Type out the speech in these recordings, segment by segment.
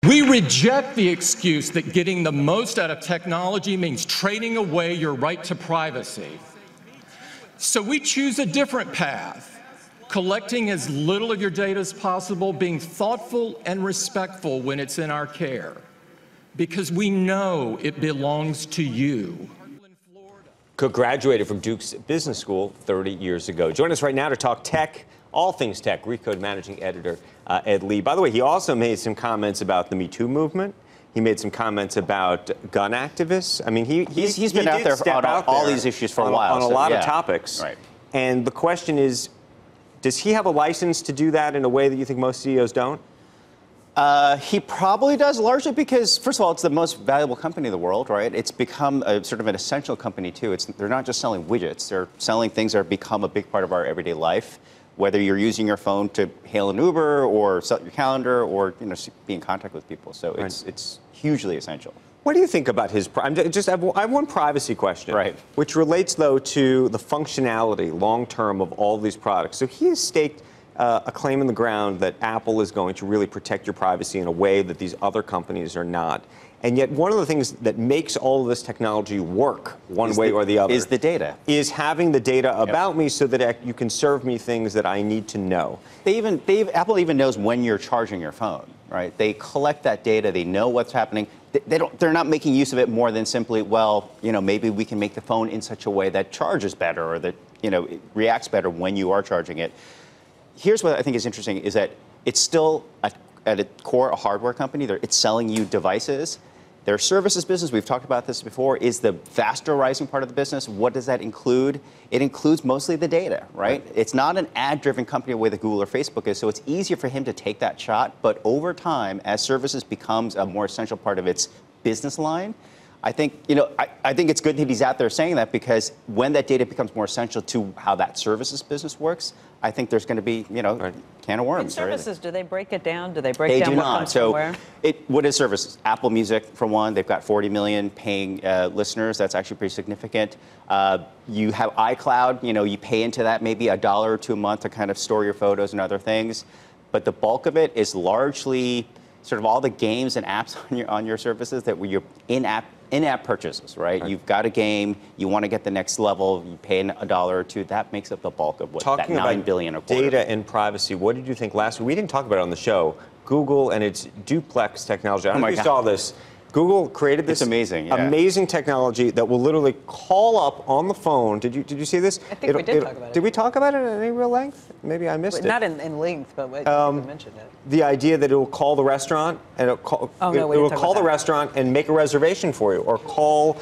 We reject the excuse that getting the most out of technology means trading away your right to privacy. So we choose a different path, collecting as little of your data as possible, being thoughtful and respectful when it's in our care, because we know it belongs to you. Cook graduated from Duke's Business School 30 years ago. Join us right now to talk tech, all things tech. Recode managing editor Ed Lee. By the way, he also made some comments about the Me Too movement. He made some comments about gun activists. I mean, he's been out there on all these issues for a while. On a lot of topics. Right. And the question is, does he have a license to do that in a way that you think most CEOs don't? He probably does, largely because, first of all, it's the most valuable company in the world, right? It's become a sort of an essential company, too. They're not just selling widgets. They're selling things that have become a big part of our everyday life, whether you're using your phone to hail an Uber or set your calendar or, you know, be in contact with people. So it's hugely essential. What do you think about his? I have one privacy question, right, which relates, though, to the functionality long-term of all these products. So he has staked a claim in the ground that Apple is going to really protect your privacy in a way that these other companies are not. And yet one of the things that makes all of this technology work one way or the other is the data. Is having the data about me so that you can serve me things that I need to know. Apple even knows when you're charging your phone, right? They collect that data. They know what's happening. They're not making use of it more than simply, well, you know, maybe we can make the phone in such a way that charges better or that, you know, it reacts better when you are charging it. Here's what I think is interesting, is that it's still, at its core, a hardware company. It's selling you devices. Their services business, we've talked about this before, is the faster rising part of the business. What does that include? It includes mostly the data, right? It's not an ad-driven company the way that Google or Facebook is, so it's easier for him to take that shot. But over time, as services becomes a more essential part of its business line, I think, you know, I think it's good that he's out there saying that, because when that data becomes more essential to how that services business works, I think there's going to be, you know, can of worms. And services, do they break it down? Do they break down what comes from where? What is services? Apple Music, for one, they've got 40 million paying listeners. That's actually pretty significant. You have iCloud. You know, you pay into that maybe $1 or $2 a month to kind of store your photos and other things. But the bulk of it is largely sort of all the games and apps on your services that were your in-app purchases, right? You've got a game, you want to get the next level, you pay $1 or $2. That makes up the bulk of what that $9 billion a quarter. Data and privacy. What did you think last week? We didn't talk about it on the show. Google and its duplex technology. I don't know if you saw this. Google created this amazing technology that will literally call up on the phone. Did you see this? I think we did talk about it. Did we talk about it at any real length? Maybe I missed it. Not in length, but we mentioned it. The idea that it will call the restaurant and it will call the restaurant and make a reservation for you, or call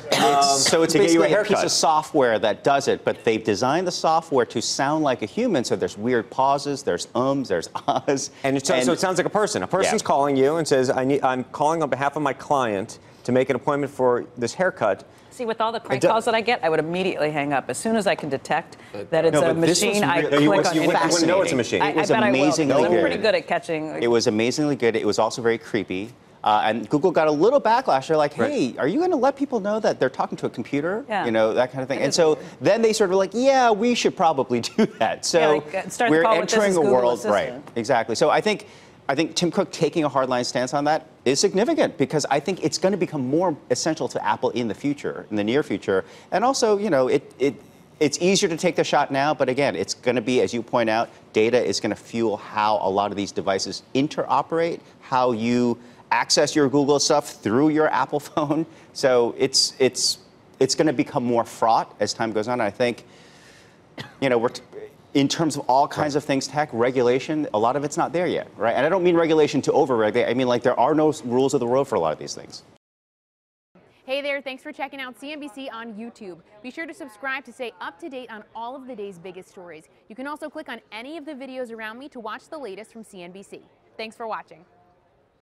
so it's basically a piece of software that does it, but they've designed the software to sound like a human. So there's weird pauses, there's there's ahs, and so it sounds like a person. A person's calling you and says, I'm calling on behalf of my client to make an appointment for this haircut. See, with all the prank calls that I get, I would immediately hang up. As soon as I can detect that it's a machine, I click on it. You wouldn't know it's a machine. It was amazingly good. I'm pretty good at catching. It was amazingly good. It was also very creepy. And Google got a little backlash. They're like, hey, are you going to let people know that they're talking to a computer? Yeah. You know, that kind of thing. And so then they sort of like, yeah, we should probably do that. So we're entering a world, right? Exactly. So I think Tim Cook taking a hardline stance on that is significant, because I think it's going to become more essential to Apple in the future, in the near future. And also, you know, it's easier to take the shot now, but again, it's going to be, as you point out, data is going to fuel how a lot of these devices interoperate, how you access your Google stuff through your Apple phone. So it's going to become more fraught as time goes on. I think, you know, in terms of all kinds of things, tech, regulation, a lot of it's not there yet, right? And I don't mean regulation to over-regulate. I mean, like, there are no rules of the road for a lot of these things. Hey there, thanks for checking out CNBC on YouTube. Be sure to subscribe to stay up to date on all of the day's biggest stories. You can also click on any of the videos around me to watch the latest from CNBC. Thanks for watching.